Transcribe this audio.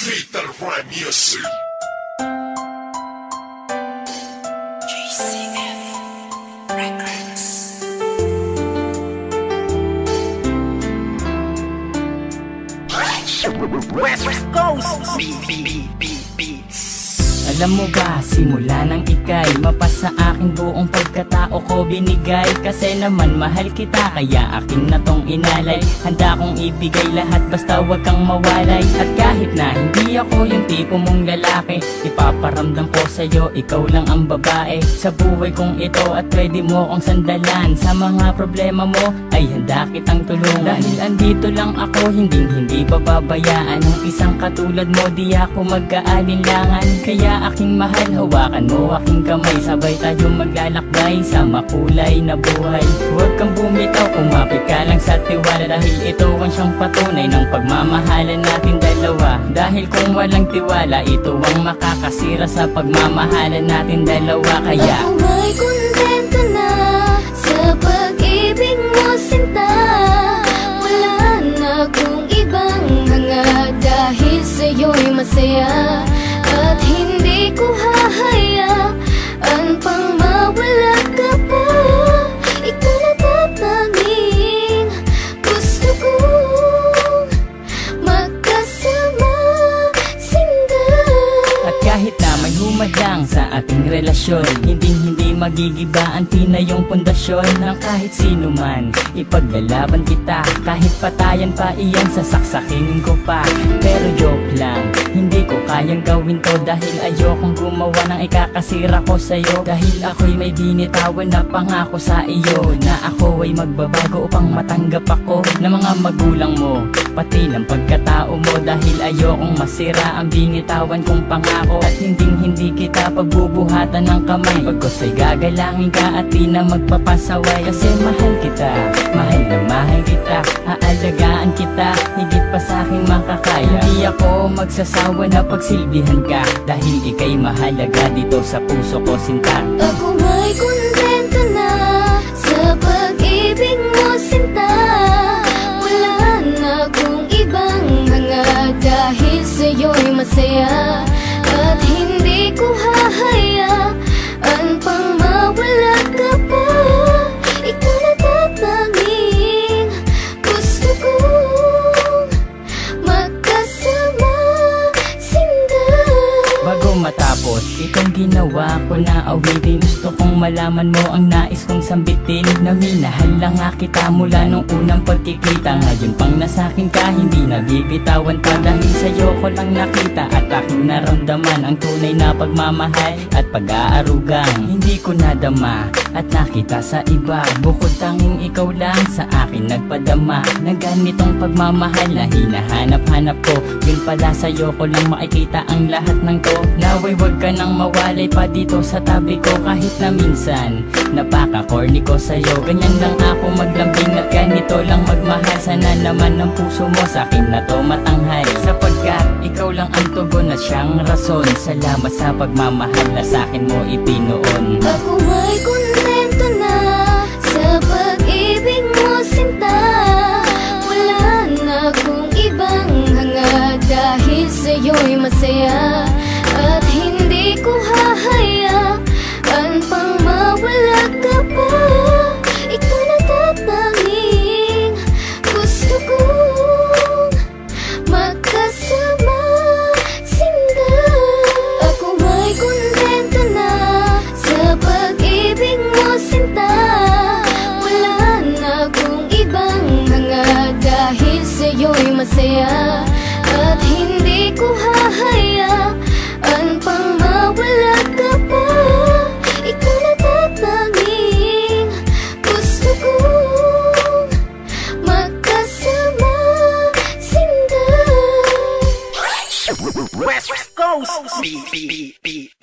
Fatal Rhyme Music. JCF Records. West Coast Beats. Alam mo ba, simula nang ika'y mapasa akin buong pagkatao ko binigay. Kasi naman mahal kita, kaya akin na tong inalay. Handa kong ibigay lahat basta wag kang mawalay. At kahit na hindi ako yung tipo mong lalaki, ipaparamdam ko sa'yo, ikaw lang ang babae sa buhay kong ito. At pwede mo kong sandalan sa mga problema mo, ay handa kitang tulungan. Dahil andito lang ako, hindi bababayaan ng isang katulad mo. Di ako mag-aalinlangan, kaya aking mahal, hawakan mo aking kamay. Sabay tayo maglalakbay sa makulay na buhay. Huwag kang bumitaw, kumapit ka lang sa tiwala. Dahil ito ang siyang patunay ng pagmamahalan natin dalawa. Dahil kung walang tiwala, ito ang makakasira sa pagmamahalan natin dalawa. Kaya ako may kontento na sa pag-ibig mo, sinta. Wala na akong ibang hanga, dahil sa'yo'y masaya. At hindi ko hahayaan pang mawala ka pa. Ikaw na tatanging gusto kong magkasama, sinta. at kahit na may humadang sa ating relasyon, hindi magigiba ang tinayong pundasyon ng kahit sino man. Ipaglalaban kita, kahit patayan pa iyan, sasaksakin ko pa. Pero joke lang, hindi ko kayang gawin to. Dahil ayokong gumawa ng ikakasira ko sa'yo. Dahil ako'y may binitawan na pangako sa iyo, na ako ay magbabago upang matanggap ako ng mga magulang mo, pati ng pagkatao mo. Dahil ayokong masira ang binitawan kong pangako. At hindi kita pagbubuhatan ng kamay, pagkos ay gagalangin ka at di na magpapasaway. Kasi mahal kita, mahal na mahal kita. Aalagaan kita, higit pa sa aking makakaya. Hindi ako magsasawa na pagsilbihan ka, dahil ika'y mahalaga dito sa puso ko, sinta. Ako may kontento na sa pag-ibig mo, sinta. Wala na akong ibang hanga, dahil sa'yo'y masaya. At hindi ko hahayaan pang mawala ka pa. Ikaw na tatanging gusto kong magkasama, sinta. Bago matapos itong ginawa ko na awitin, gusto kong malaman mo ang nais kong sambitin. Na minahal lang nga kita mula nung unang pagkikita. Ngayon pang nasakin ka, hindi nabibitawan pa. Dahil sa'yo ko lang nakita at aking naramdaman ang tunay na pagmamahal at pag-aarugang hindi ko nadama at nakita sa iba. Bukod tanging ikaw lang sa akin nagpadama ng ganitong pagmamahal na hinahanap-hanap ko. Yun pala sa'yo ko lang makikita ang lahat ng to. Naway wag ka nang mawalay pa dito sa tabi ko. Kahit na minsan napaka-corny ko sa'yo, ganyan lang ako maglambing at ganito lang magmahal. Sana naman ang puso mo sa'kin na to matanghal, sapagkat ikaw lang ang tugon at siyang rason. Salamat sa pagmamahal na sa'kin mo ipinoon. Ako may kontento na sa pag-ibig mo, sinta. Wala na akong ibang hanga, dahil sa'yo'y masaya. At hindi ko hahayaan pang mawala ka pa. Ikaw na tatanging gusto kong magkasama, sinta. Ako may kontento na sa pag-ibig mo, sinta. Wala na akong ibang hanga, dahil sa'yo'y masaya. At hindi ko hahayaan pang mawala ka pa. Ikaw na tatanging gusto kong magkasama, sinta. West Coast Beats.